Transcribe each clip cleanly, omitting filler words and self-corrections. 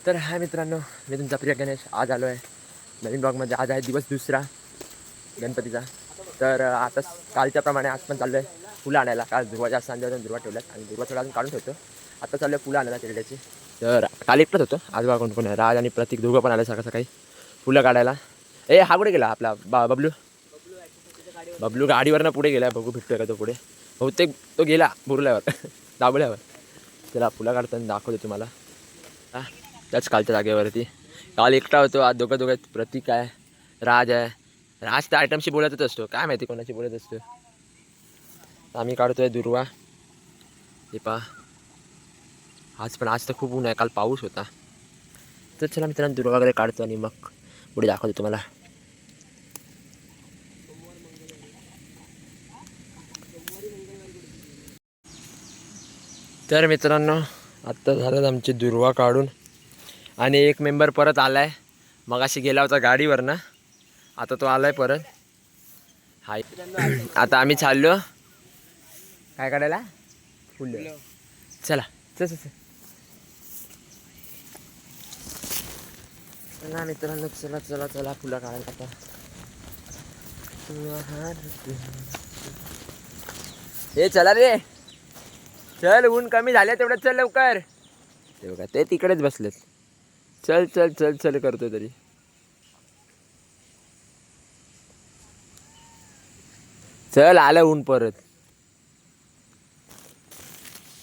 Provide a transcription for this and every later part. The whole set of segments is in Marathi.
तर हाय मित्रांनो, मी तुमचा प्रिय गणेश आज आलो आहे नवीन ब्लॉगमध्ये. आज आहे दिवस दुसरा गणपतीचा. तर आता कालच्याप्रमाणे आज पण चाललो आहे फुलं आणायला. काल दुर्वा जास्त आणले होते, दुर्वा ठेवल्यात आणि दुर्वा थोडा अजून काढून ठेवतो. आता चाललो आहे फुलं आणायला तेरड्याची. तर काल एकटंच होतो, आज बघा कोण कोण आहे. राज आणि प्रतीक दोघं पण आले सकाळ सकाळी फुलं काढायला. हा कुठे गेला आपला बबलू? बबलू गाडीवरनं पुढे गेला, बघू भेटतोय का तो पुढे. बहुतेक तो गेला बुरल्यावर दाबल्यावर. त्याला फुलं काढताना दाखवतो तुम्हाला. त्याच कालच्या जागेवरती काल एकटा होतो, आज दोघं प्रतीक आहे, राज आहे. राज त्या आयटमशी बोलतच असतो, काय माहिती कोणाशी बोलत असतो. आम्ही काढतोय दुर्वा. हे पहा, आज तर खूप ऊन आहे, काल पाऊस होता. तर चला मित्रांनो दुर्वा वगैरे काढतो आणि मग पुढे दाखवतो तुम्हाला. तर मित्रांनो आत्ता झालं आमची दुर्वा काढून आणि एक मेंबर परत आला आहे. मगाशी गेला होता गाडीवर ना, आता तो आलाय परत. हाय आता आम्ही चाललो काय काढायला फुलं. चला चल चला मित्रांनो, चला चला चला फुलं काढायला. आता हे चला रे, चल ऊन कमी झाले तेवढं, चल लवकर. ते बघा ते तिकडेच बसलेत. चल चल चल चल करतो तरी. चल आलं ऊन परत.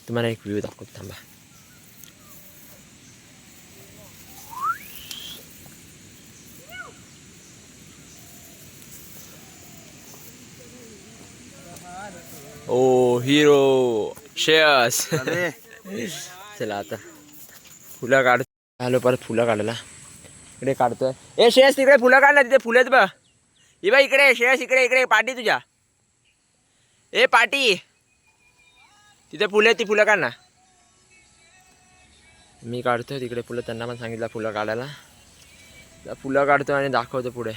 तुम्हाला एक व्ह्यू दाखवतो थांबा. ओ हिरो श्रेयस. चला आता फुलं काढ. आलो परत फुलं काढायला. इकडे काढतोय. श्रेयस तिकडे फुलं काढ ना, तिथे फुलं आहेत बघ. ही बा इकडे श्रेयस, इकडे इकडे पाटी तुझ्या. पाटी तिथे फुलं आहेत, ती फुलं काढ ना. मी काढतोय तिकडे फुलं, त्यांना पण सांगितलं फुलं काढायला. फुलं काढतो आणि दाखवतो पुढे.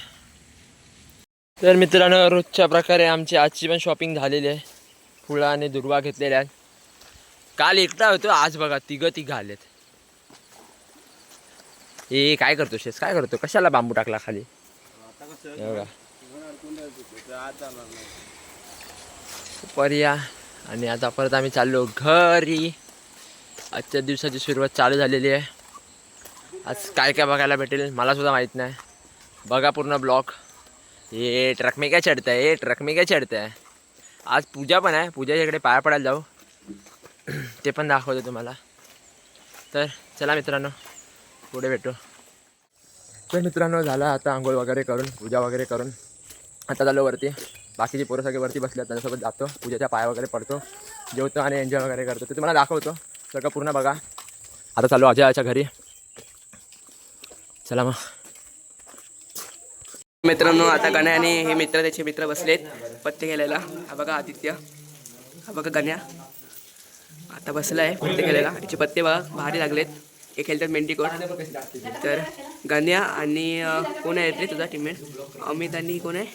तर मित्रांनो रोजच्या प्रकारे आमची आजची पण शॉपिंग झालेली आहे. फुलं आणि दुर्वा घेतलेल्या आहेत. काल एकटा होतो, आज बघा तिघं आलेत. काय करतो शेस, काय करतो? कशाला बांबू टाकला खाली? बघा पर्या. आणि आता परत आम्ही चाललो घरी. आजच्या दिवसाची सुरुवात चालू झालेली आहे. आज काय काय बघायला भेटेल मला सुद्धा माहीत नाही. बघा पूर्ण ब्लॉग. ट्रक में क्या चढतं आहे, ट्रक में क्या चढतं आहे. आज पूजा पण आहे, पूजाच्या इकडे पाया पडायला जाऊ, ते पण दाखवतो तुम्हाला. तर चला मित्रांनो पुढे भेटू. तर मित्रांनो झालं आता आंघोळ वगैरे करून, पूजा वगैरे करून आता झालं वरती. बाकीचे पोरं सगळे वरती बसले, त्यांच्यासोबत जातो, पूजेच्या पाया वगैरे पडतो, जेवतो आणि एन्जॉय वगैरे करतो. ते तुम्हाला दाखवतो सगळं पूर्ण बघा. आता चालू अजयाच्या घरी. चला मग मित्रांनो, आता गण्या आणि हे मित्र त्याचे मित्र बसलेत पत्ते खेळायला. हा बघा आदित्य, हा बघा गण्या आता बसलाय पत्ते खेळायला. त्याचे पत्ते बघा भारी लागलेत. हे खेळतात मेंढीकोट. तर गण्या आणि कोण आहे रे तुझा टीममेट? अमित आणि कोण आहे?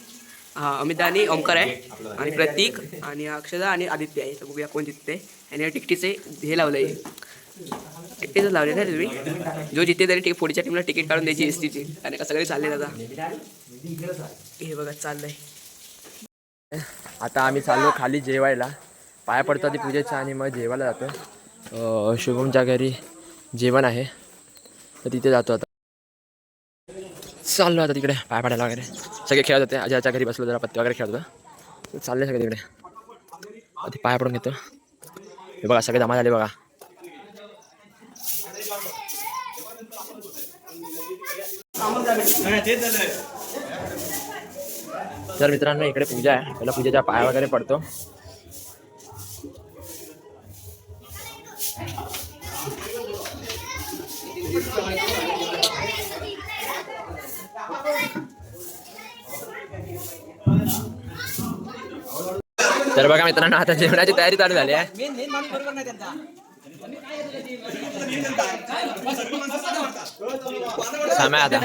हां अमित आणि ओमकार आहे आणि प्रतीक आणि अक्षदा आणि आदित्य आहे. तर बघूया कोण जिंकते. आणि टिकटीचे हे लावलं आहे, टिकटीचं लावले ना तुम्ही. जो जिथे तरी पुढच्या टीमला तिकीट काढून द्यायची एस टीची. आणि का सगळे चालले आता. हे बघा चाललंय. आता आम्ही चाललो खाली जेवायला. पाया पडतो आधी पूजेचा आणि मग जेवायला जातो. शुभमच्या घरी जेवण आहे, तर तिथे जातो. आता चाललो आता तिकडे पाया पडायला वगैरे. सगळे खेळत होते, अजयाच्या घरी बसलो, जरा पत्ते वगैरे खेळत होतो. चालले सगळे तिकडे. आधी पाया पडून घेतो. हे बघा सगळे जमा झाले बघा. तर मित्रांनो इकडे पूजा आहे, पहिला पूजेच्या पाया वगैरे पडतो. तर बघा मित्रांनो आता जेवणाची तयारी चालू झाली आहे. समय आता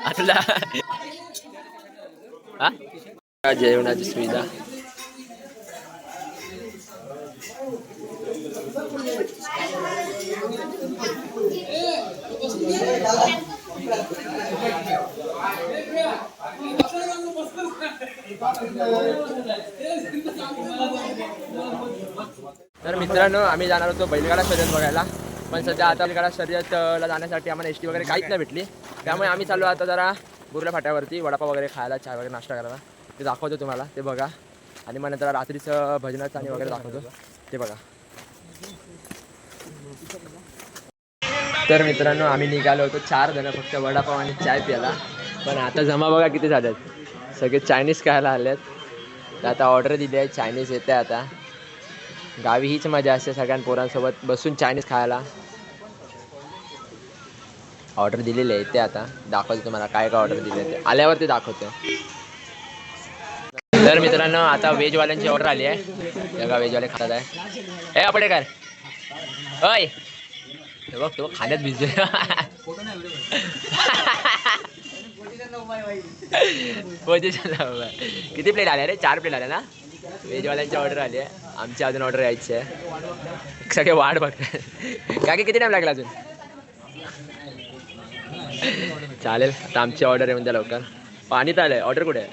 आपला जेवणाची सुविधा तर मित्रांनो आम्ही जाणार होतो बैलगाडा शर्यत बघायला, पण सध्या आता बैलगाडा शर्यतला जाण्यासाठी आम्हाला एस टी वगैरे काहीच नाही भेटली. त्यामुळे आम्ही चाललो आता जरा बुर्ला फाट्यावरती वडापाव वगैरे खायला, चहा वगैरे नाश्ता करायला. ते दाखवतो तुम्हाला, ते बघा. आणि मग नंतर रात्रीचं भजनाचं आणि वगैरे दाखवतो, ते बघा. तर मित्रांनो आम्ही निघालो होतो 4 जण फक्त वडापाव आणि चाय प्यायला. पण आता जमा बघा किती झाल्यात. सगळे चायनीज खायला आलेत. तर आता ऑर्डर दिली आहे, चायनीज येते. आता गावी हीच मजा असते सगळ्या पोरांसोबत बसून चायनीज खायला. ऑर्डर दिलेली आहे ते आता दाखवतो तुम्हाला काय काय ऑर्डर दिले ते आल्यावरती दाखवतो. तर मित्रांनो आता व्हेजवाल्यांची ऑर्डर आली आहे. बघा व्हेजवाले खातात आहे. ए आपले काय अय बघ तो खाण्यात भिजतोय. किती प्लेट आल्या रे? 4 प्लेट आल्या ना. व्हेजवाल्यांची ऑर्डर आली आहे. आमची अजून ऑर्डर यायची आहे. सगळे वाट बघतात. काय किती टाइम लागला अजून? चालेल आता आमची ऑर्डर येऊन द्या लवकर. पाणी तर आलंय. ऑर्डर कुठे आहे?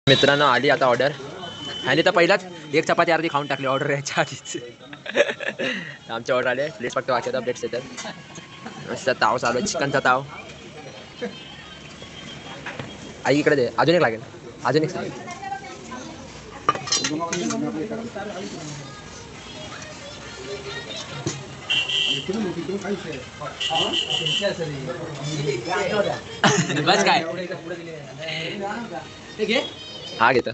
मित्रांनो आली आता ऑर्डर. आणि तर पहिलाच 1 चपाती अर्धी खाऊन टाकली ऑर्डर यायच्या आधीच. आमची ऑर्डर आले. प्लेट्स फक्त वाचतात, प्लेट्स येतात. मस्त ताव चालू आहे, चिकनचा ताव. आई इकडे दे. अजून एक लागेल. अजून एक सांग. बस काय हा घेत.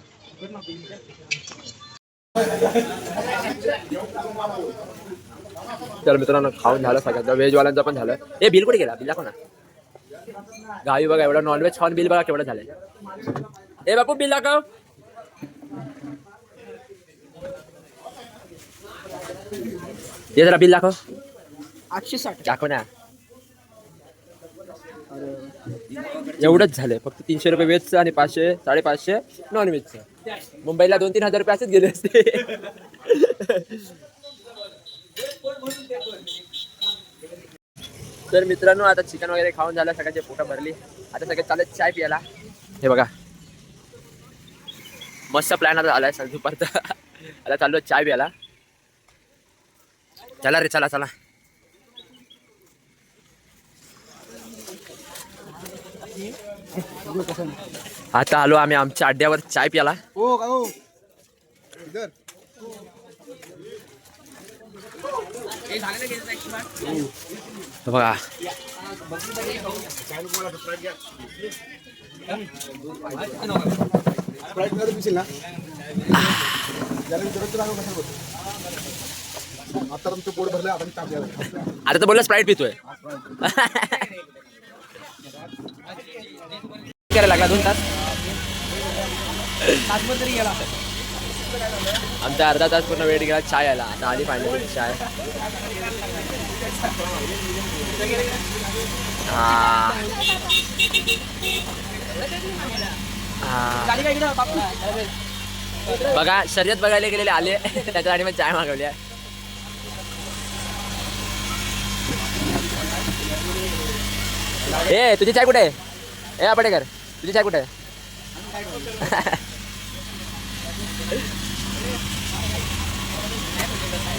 तर मित्रांनो खाऊन झालं सगळ्यांचं. व्हेजवाल्यांचं पण झालं. ए बिल कुठे गेला? बिल दाखव ना. गावी बघा एवढं नॉनव्हेज खाऊन बिल बघा केवढं झालंय. ए बापू बिल दाखव. ये जरा बिल दाखव. 860 दाखव ना. एवढंच झालंय. फक्त 300 रुपये व्हेजचं आणि 500 550 नॉनव्हेजचं. मुंबईला 2-3 हजार रुपये असेच गेले असते. तर मित्रांनो आता चिकन वगैरे खाऊन झालं, सगळ्यांचे पोटं भरली. आता सगळे चालत चाय प्यायला. हे बघा मस्त प्लॅन आता झालाय सर दुपारचा. आता चाललो चाय प्यायला. चला रे चला चला. आता आलो आम्ही आमच्या अड्ड्यावर चाय प्यायला. बघा आता तर बोलला स्प्राईट पितोय. करायला लागला 2 तास. आमचा अर्धा तास पूर्ण वेट गेला चाय आला. आता आली फायनली चाय. बघा शर्यत बघायला गेलेले आले त्याच्यासाठी मग चाय मागवली आहे. ए तुझी चाय कुठे आहे? ए आपडेकर तुझी चाय कुठे आहे?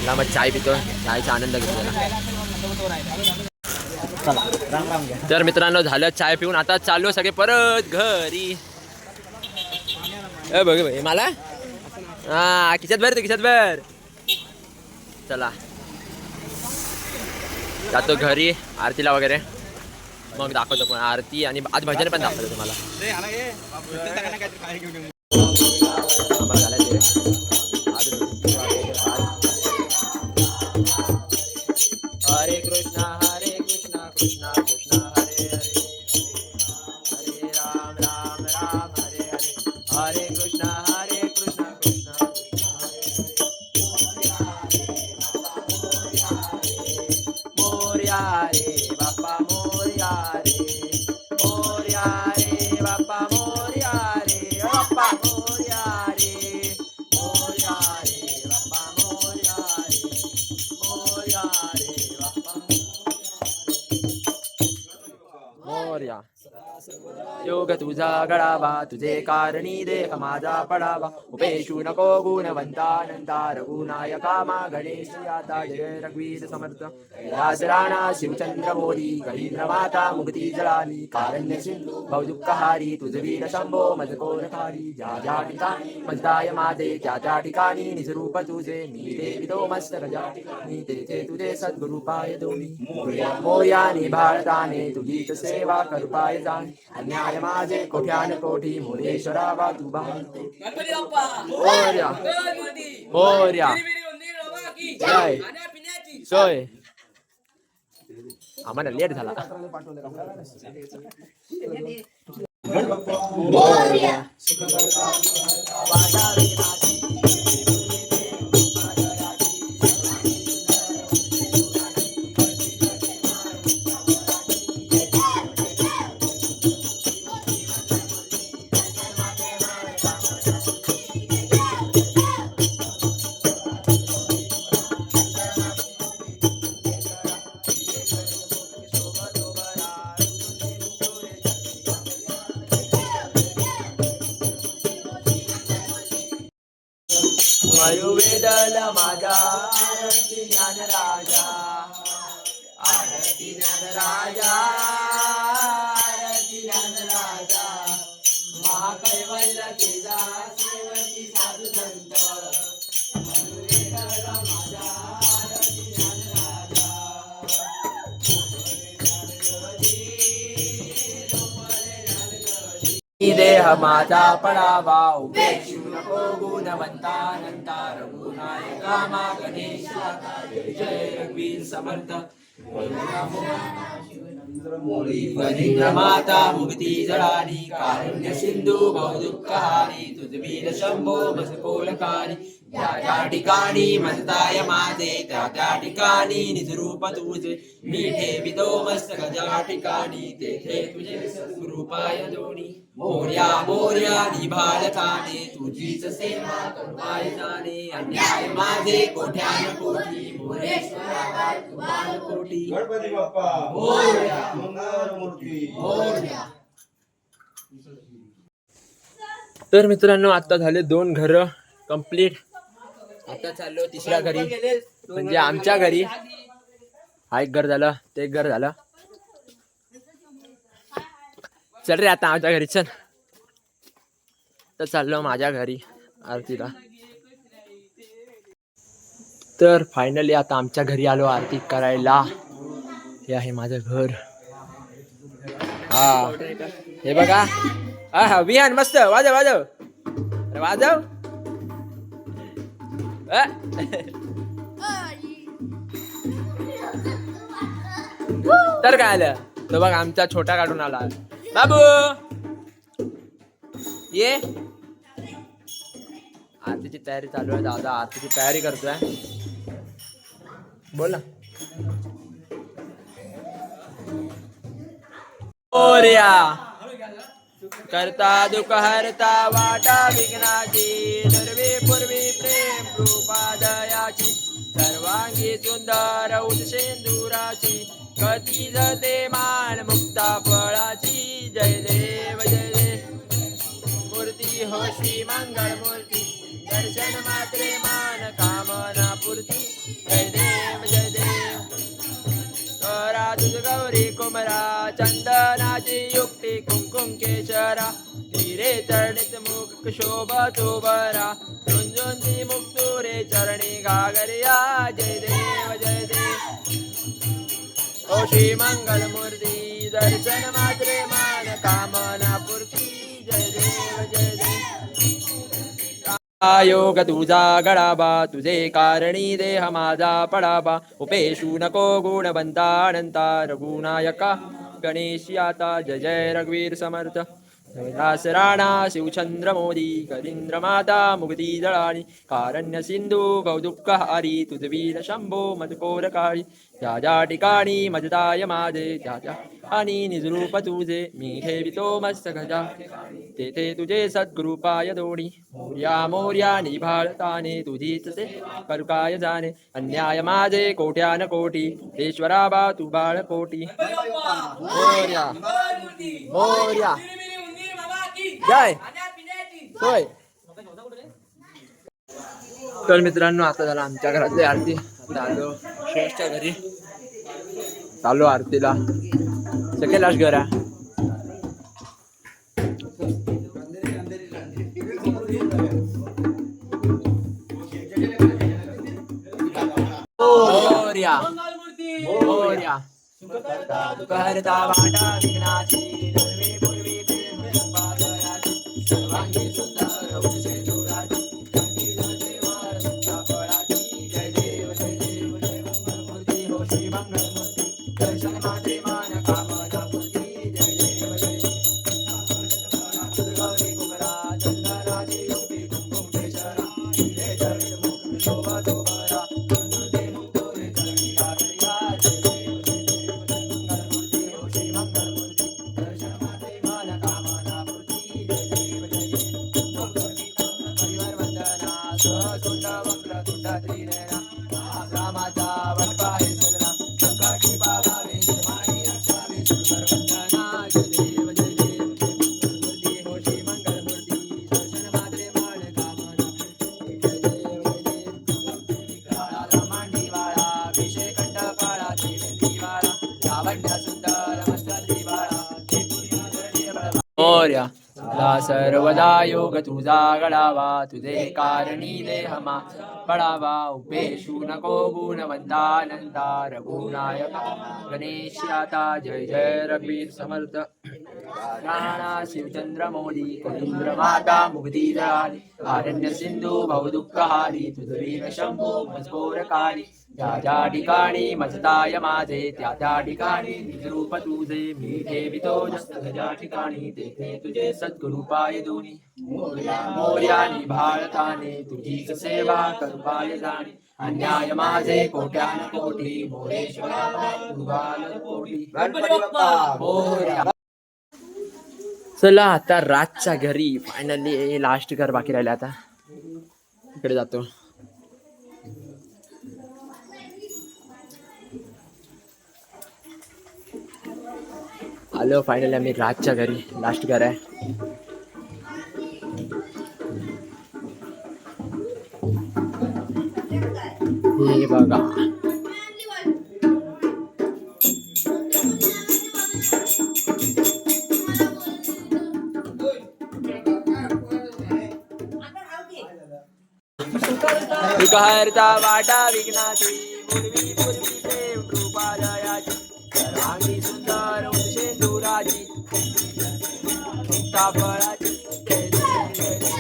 मग चाय पितो. चायचा आनंद घेतलेला. तर मित्रांनो झालं चाय पिऊन आता चाललो सगळे परत घरी. ए बघ भाई मला हा खिशात भर. खिशात भर. चला जातो घरी आरतीला वगैरे. मग दाखवतो पण आरती आणि आज भजन पण दाखवतो तुम्हाला. हरे कृष्णा कृष्णा कृष्णा हरे हरे हरे कृष्णा कृष्णा मोरया रे बाप्पा मोरया रे मोरया रे बाप्पा मोरया रे बाप्पा मोरया रे मोरया रे बाप्पा मोरया रे मोरया रे बाप्पा मोरया योग तुझा गळावा तुझे कारणी देह माझा पडावा उपेशू नको गुणवंता नंदा रघुनायका मा गणेश आता जय रघुवीर समर्थ राज राणा शिवचंद्र मोरी गरींद्र माता मुक्ती जळाली कारण्य सिंधू बहुदुःखहारी तुझ वीर शंभो मज कोरखारी ज्या ज्या ठिकाणी मजदाय माझे त्या त्या ठिकाणी निजरूप तुझे मी देवितो मस्तक ज्या ठिकाणी तेथे तुझे सद्गुरु पाय दोन्ही मोर्या निभाळताने तुझीच सेवा करुपाय जाणे अन्याय माझे कोट्यान कोटी मोरेश्वरा वा तू गणपती बाप्पा मोर्या गणपती मोर्या मंदिर बाबा की जय. खाण्यापिण्याची सोय आम्हाला लेट झाला मयुवेदल माझा आरती ज्ञान राजा आरती ज्ञान राजा आरती ज्ञान राजा महाकैवल्य केदा सेवकी साधू संत मयुवेदल माझा आरती ज्ञान राजा देह माझा पडावा उपेक्षू नको गुणवंता नंता रघुनायका मा गणेश जय रघुवीर समर्थ वरिंद्र माता मुक्ती जळाली कारुण्य सिंधू बहुदुःखहारी तुझवीर शंभो मसकोलकारी त्या त्या ठिकाणी मजताय माझे त्या त्या ठिकाणी निजरूप तुझे मी ठेवितो मस्तक ज्या ठिकाणी तेथे तुझे सद्गुरुपाय दोन्ही मोर्या मोर्या निभाळताने तुझीच सेवा करुपाय जाणे अन्याय माझे कोट्यान कोटी मोरेश्वरा तुमान कोटी गणपती बाप्पा मोरया मंगलमूर्ती मोरया. तर मित्रांनो आता झाले 2 घर कंप्लीट आता चाललो तिसऱ्या घरी म्हणजे आमच्या घरी हा एक घर झालं ते एक घर झालं चल रे आता आमच्या घरी चल तर चाललो माझ्या घरी आरतीला तर फायनली आता आमच्या घरी आलो आरती करायला हे आहे माझं घर हा हे बघा हा हा विहान मस्त वाजव वाजव अरे वाजव तर काय आलं तो बघ आमचा छोटा काढून आला बाबू ये आरतीची तयारी चालू आहे दादा आरतीची तयारी करतोय बोल ना मोरया करता दुःख हरता वाटा विघ्नाची सर्वे पूर्वी प्रेम कृपा दयाची सर्वांगी सुंदर उदसेंदुराची कधी जते मान मुक्ता फळाची जय देव मूर्ती हो श्री मंगळ मूर्ती दर्शन मात्रे मान कामना पूर्ती जय देव करा तुझ गौरी कुमरा चंदनाची युक्ती कुंकुम केशरा हिरे चरणित मुख शोभतो बरा झुंझुंती मुक्तुरे चरणी घागरिया जय देव ओ श्री मंगल मूर्ती दर्शन मात्रे मान कामना पूर्ती जय देव योग तुझा गळाबा तुझे कारणी देह माझा पडाबा उपेशू नको गुणवंता अनंता रघुनायका गणेश आता जय जय रघुवीर समर्थ कैलास राणा शिवचंद्र मोदी करींद्र माता मुक्ती दळाणी कारण्य सिंधू भवदुःखहारी तुझवीर शंभो मधुकोर काळी ज्या ज्या ठिकाणी मजताय माझे त्या त्या आणि निजरूप तुझे मी ठेवितो मस्तक गजा तेथे तुझे सद्गुरुपाय दोणी मोर्या मोर्या निभाळताने तुझीच से करुकाय जाणे अन्याय माझे कोट्यान कोटी ईश्वरा बा तू बाळ कोटी मोर्या मोर्या जय होय. तर मित्रांनो आता झाला आमच्या घरातली आरती. आता आलो श्रेष्ठच्या घरी चालू आरतीला. कैलाश घर आहे. मोरया मोरया करता वाटा विघ्नाची नरवी पूर्वी प्रेम संपादयाची सर्वांगी सुंदर वंशे दुराची कंठील देवार मुक्ता फळाची जय देव जय देव जय मंगलमूर्ती हो श्री मंगलमूर्ती दर्शन मात्रे मान कामना पूर्ती जय देव जय गौरी कुमरा चंदनाची योगी कुंकुमेश्वरा हिरे चरण मुख शोभा दोबरा ते मुक्तोरे चरणी लागल्या जय देव जय देव जय मंगलमूर्ती हो श्री मंगलमूर्ती दर्शन मात्रे मान कामना पूर्ती जय देव जय देव परिवार वंदना सहसुंड वक्र तुंड त्रिनयना रामाचा वनपाहे सजना संकटी पालावे निर्माणी रक्षावे सुंदर वंदना जय देव जय देव मंगलमूर्ती हो श्री मंगलमूर्ती दर्शन मात्रे मान कामना जय देव जय देव काळा मांडीवाळा विषय कंठ काळा त्रिवेंद्रीवाळा लावण्य सुंदर मस्तरीवाळा मोर्या ला सर्वदा योग तुझा गडावा तुझे कारणी देहमा पडावा उपेशू नको गुणवंतानंदा रघुनायका गणेशाता जय जय रघुवीर समर्थ राणा शिवचंद्र मोदी कलिंद्र माता मुक्ती दळाली आरण्य सिंधू भवदुःखहारी तुझवीर शंभू मजकोरकारी ज्या ज्या ठिकाणी मजताय माझे त्या त्या ठिकाणी निजरूप तुझे मी ठेवितो मस्तक ज्या ठिकाणी तेथे तुझे सद्गुरुपाय दोनी मोर्या निभाळताने तुझीच सेवा करुपाय जाणे अन्याय माझे कोट्यान कोटी मोरेश्वरा तुगाल कोटी मोर्या. चला आता रातच्या घरी फायनली लास्ट घर बाकी राहिले. आता इकडे जातो. आलो फायनली आम्ही रातच्या घरी. लास्ट घर आहे. हे बघा विकारता वाटा विघ्नाची पूर्वी पूर्वी प्रेम कृपालयाची सर्वांगी सुंदर वंशे दुराची मुक्ता फळाची जय जय जय जय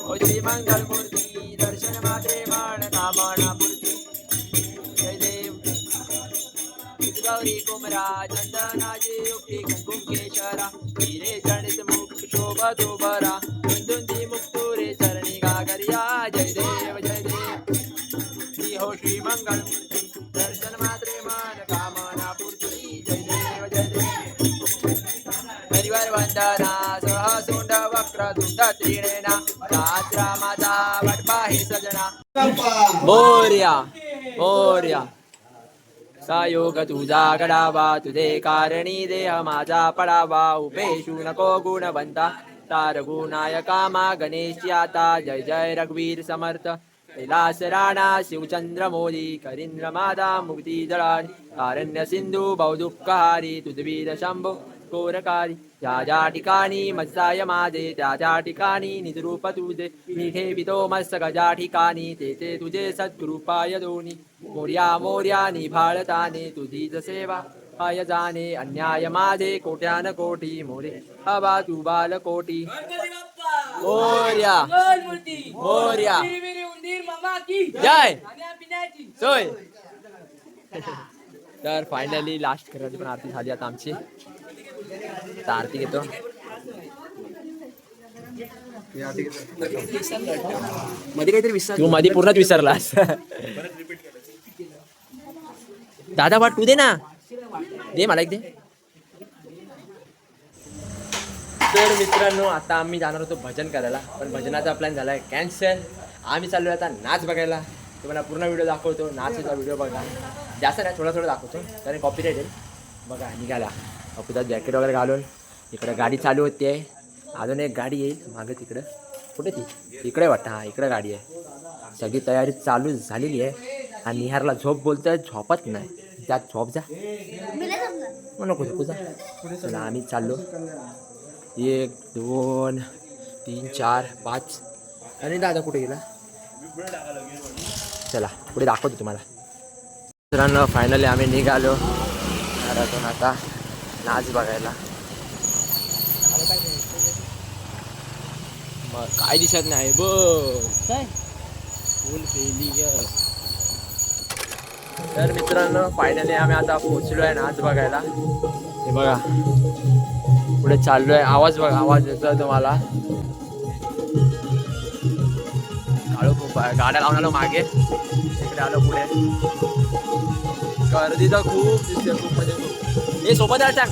ओ श्री मंगलमूर्ती दर्शन मात्रे मान कामना पूर्ती जय देव गौरी कुमरा चंदनाची युक्ती कुंकुमेश्वरा हिरे चरणित मुख शोभा दोबरा दुंदुंदी मुक्तुरे चरणी गागरिया जय देव जय देव श्री हो श्री मंगलमूर्ती दर्शन मात्रे मान कामना पूर्ती जय देव जय देव परिवार वंदना सहसुंड वक्र तुंड त्रिणेना रामाचा वटपाहे सजना मोर्या मोर्या योग तुझा गडावा तुझे कारणी देह माझा पडावा उपेशू नको गुणवंता तार गुणायका मा गणेश आता जय जय रघुवीर समर्थ कैलास राणा शिवचंद्र मोदी करींद्र माता मुक्ती दळाली कारण्य सिंधू भवदुःखहारी तुझवीर शंभो कोरकारी ज्या ज्या ठिकाणी मत्साय माझे त्या त्या ठिकाणी निजरूप तुझे मी ठेवितो मस्तक ज्या ठिकाणी तेथे तुझे सद्गुरुपाय दोनी मोर्या मोर्या निभाळताने तुझीच सेवा पाय जाणे अन्याय माझे कोट्यान कोटी मोरे हवा तू बाल कोटी मोर्या मोर्या जय सोय. तर फायनली लास्ट करायची पण आरती झाली आता आमची. आता आरती घेतो. मध्ये काहीतरी विसर तू मध्ये पूर्णच विसरलास. दादा वाट तू दे ना, दे मला एक दे. तर मित्रांनो आता आम्ही जाणार होतो भजन करायला, पण भजनाचा प्लॅन झाला आहे कॅन्सल. आम्ही चाललो आता नाच बघायला. तुम्हाला पूर्ण व्हिडिओ दाखवतो, नाचचा व्हिडिओ बघा. जास्त नाही, थोडं थोडं दाखवतो कारण कॉपीराइट येईल. बघा निघाला अपुदा जॅकेट वगैरे घालून. इकडं गाडी चालू होती आहे, अजून एक गाडी येईल मागं तिकडं. कुठे ती? इकडे वाटतं, हां इकडं गाडी आहे. सगळी तयारी चालू झालेली आहे. आणि निहारला झोप बोलतोय, झोपत नाही. त्यात झोप जा मग नको झोपू जा. चला आम्ही चाललो. 1 2 3 4 5. आणि दादा कुठे गेला? चला पुढे दाखवतो तुम्हाला. मित्रांनो फायनली आम्ही निघालो घरातून आता नाच बघायला. मग काय दिसत नाही बघ काय फुल केली. तर मित्रांनो फायनली आम्ही आता पोहोचलो आहे नाच बघायला. हे बघा पुढे चाललो आहे. आवाज बघा, आवाज येतोय तुम्हाला. काळू खूप आहे, गाड्या लावून आलो मागे. इकडे आलो पुढे. गर्दी तर खूप दिसते, खूप म्हणजे खूप. हे सोबत आहे सांग.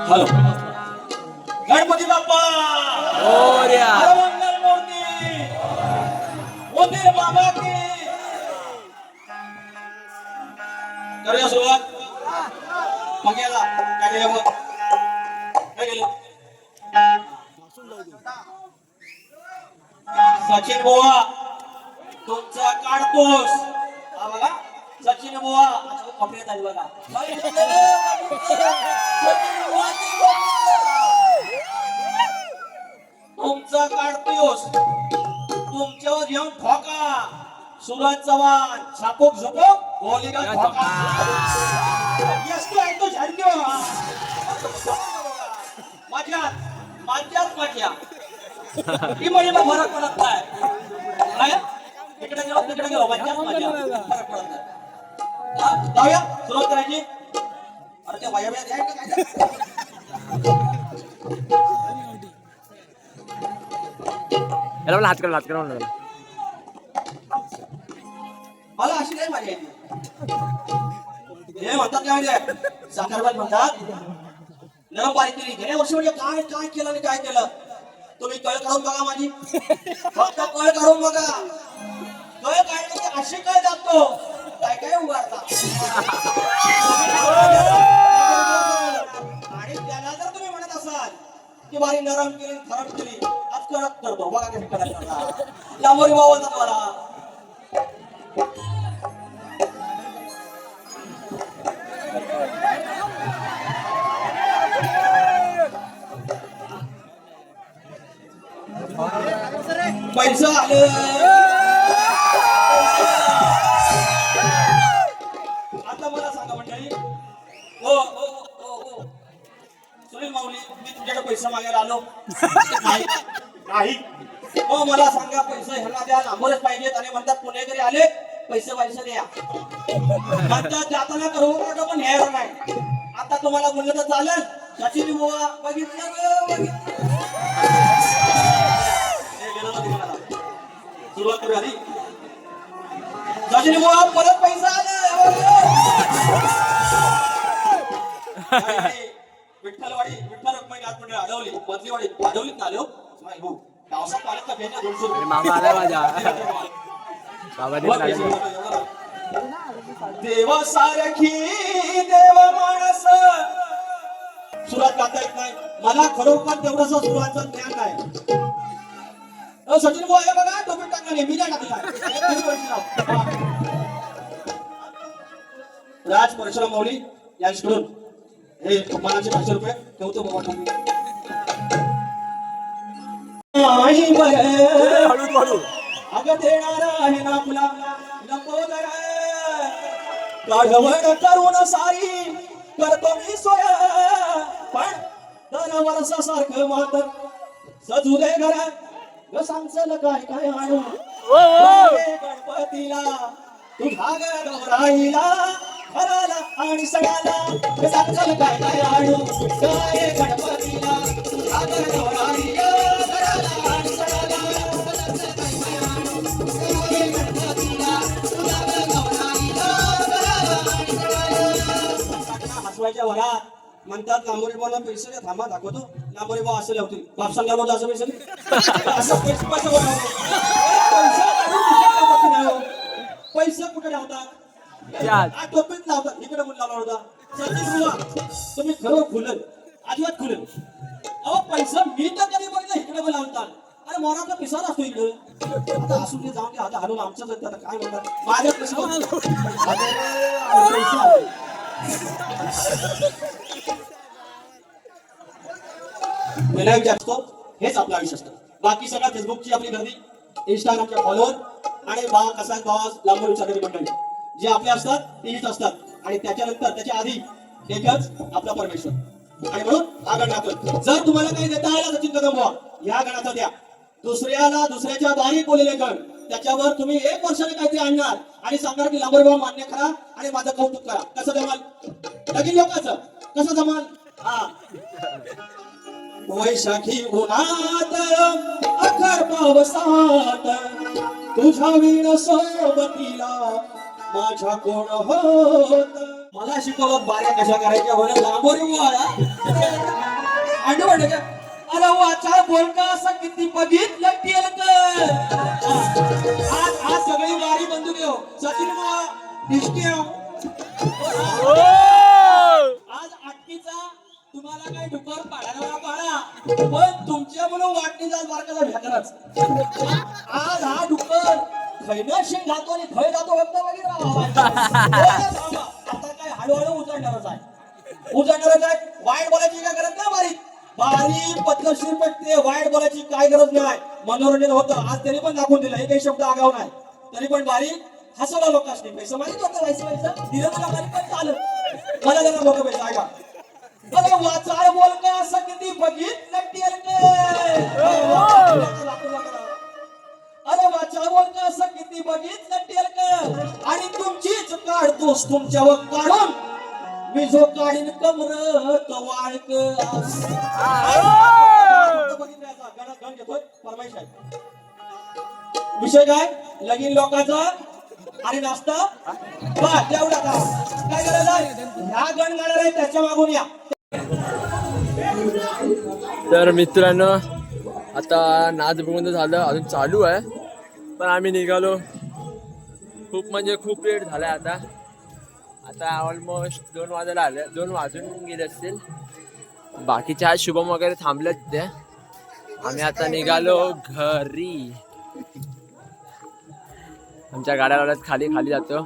हॅलो गणपती बाप्पा मोरया. हर मंगल मूर्ती मोठे बाबा की. करूया सुरुवात. मग याला काय केलं मग काय केलं? सचिन बुवा तुमचा काढतोस. हा बघा सचिन बुवा कपडे येत बघा. तुमचा काढतोस तुमच्यावर येऊन ठोका. सुरज चव्हाण छापोक झोपोक गोलीगा ठोका. यस तो ऐकतो झडक्यो माझ्यात माझ्या ही म्हणजे फरक पडत नाही. इकडे गेलो तिकडे गेलो माझ्यात माझ्या फरक पडत नाही. जाऊया सुरुवात करायची. अरे त्या वाया काय याला मला हात कर म्हणून. मला अशी काय मजा येते. हे म्हणतात काय म्हणजे साखरबाज म्हणतात नरम बारीक केली. गेल्या वर्षी म्हणजे काय काय केलं आणि काय केलं. तुम्ही कळ काढून बघा माझी. फक्त कळ काढून बघा. कळ काढली की अशी कळ जातो काय काय उगारता. आणि त्याला जर तुम्ही म्हणत असाल की बारी नरम केली खराब केली आज कडक करतो बघा कशी कडक करता. त्यामुळे वावरतात मला. पैसा आले. आता मला सांगा मंडळी. हो हो हो हो सुनील माऊली मी तुमच्याकडे पैसा मागायला आलो नाही नाही. हो मला सांगा पैसे ह्यांना द्या लांबरच पाहिजेत. आणि म्हणतात पुणेकरी आले पैसे पैसे द्या म्हणतात. जाताना करू नका पण न्यायला नाही. आता तुम्हाला म्हणलं तर चालेल. सचिन बुवा बघितलं सुरुवात करू आधी. सचिन बुवा परत पैसा आला. विठ्ठलवाडी विठ्ठल रुक्मिणी नाथ मंडळ आडवली मधलीवाडी आडवलीत आलो. पावसात आलं का भेटला 200 रुपये. मामा आला माझा. देवा सारखी देव माणस. सुरुवात करता येत नाही मला खरोखर तेवढंच सुरुवातचं ज्ञान नाही. सचिन बुवा हे बघा टोपी टाकला नाही मी नाही टाकला. राज परशुराम माऊली यांच्याकडून हे मानाचे 500 रुपये ठेवतो बाबा. अगं देणार आहे ना तुला लंबोदर काढवण करून सारी करतो मी सोय पण दर वर्षासारखं मात्र सजू दे घरा ग सांगचल काय काय आणू गणपतीला तुझा गौराईला घराला आणि सणाला ग सांगचल काय काय आणू काय गणपतीला तुझा गौराईला घराला आणि सणाला हसवायच्या वरात म्हणतात लांबोरी बाला पैसे द्या, थांबा दाखवतो लांबोरी बा असं लावतील बापसांना बोलतो असं पैसे असं पैसे पैसे पैसे कुठे लावतात टोपीत लावतात इकडे म्हणून लावला होता सचिन बुवा तुम्ही खरं खुलं अजिबात खुलं अहो पैसा मी तर कधी बघितलं इकडे पण लावतात अरे मोराचा पिसारा असतो इकडे आता असून ते जाऊन आता हलून आमच्याच आता काय म्हणतात माझ्या विनायक असतो हेच आपलं आयुष्य असतं बाकी सगळं फेसबुकची आपली गर्दी इंस्टाग्रामच्या फॉलोअर आणि बा कसा बास लांबून सगळी मंडळी जे आपले असतात तेच असतात आणि त्याच्यानंतर त्याच्या आधी एकच आपला परमेश्वर आणि म्हणून हा गण राहतो जर तुम्हाला काही देता आला सचिन कदम बुवा या गणाचा द्या दुसऱ्याच्या बारीक बोललेले गण त्याच्यावर तुम्ही 1 वर्षाने काहीतरी आणणार आणि सांगणार की लांबोरी बाबा मान्य करा आणि माझं कौतुक करा कसं जमाल लगीन लोकांचं कसं जमाल हा वैशाखी उन्हात अखर पावसात तुझ्या वीण सोबतीला माझ्या कोण होत मला शिकवत बाऱ्या कशा करायच्या होण्या लांबोरी बुवाला आणि म्हणलं का अरे वाचा बोल का असं किती बघितलं केलं आज सगळी बारी बंधू घेऊ सचिन बुवा दिसते आज आटकीचा तुम्हाला काही डुकर पाडायला पाडा पण तुमच्या म्हणून वाटणी जात बारकाचा भेकरच आज हा डुकर खैना शेंग घातो आणि खै जातो फक्त आता काय हळूहळू उचलणारच आहे वाईट बोलायची काय गरज नाही बारीक पद्धतशीर पेटते वाईट बोलायची काय गरज नाही मनोरंजन होतं आज त्यांनी पण दाखवून दिलं एकही शब्द आगाव नाही तरी पण बारीक हसवला लोकांनी पैसा माहिती होतं पैसा दिलं मला बारीक पण चाललं मला जरा लोक पैसा ऐका अरे वाचाळ बोल का असं किती बघितलं अरे वाचाळ बोल का असं किती बघितलं आणि तुमचीच काढतोस तुमच्यावर काढून मी जो काढीन कमरत वाळक गण घेतोय फरमाईश आहे विषय काय लगीन लोकांचा आणि नाश्ता बा तेवढा काय गरज आहे ह्या गण गाणार आहे त्याच्या मागून या तर मित्रांनो आता नाच बघून झालं अजून चालू आहे पण आम्ही निघालो खूप म्हणजे खूप लेट झालाय आता ऑलमोस्ट 2 वाजायला आले 2 वाजून गेले असतील बाकीच्या शुभम वगैरे थांबलेत तिथे आम्ही आता निघालो घरी आमच्या गाड्या लावल्यात खाली जातो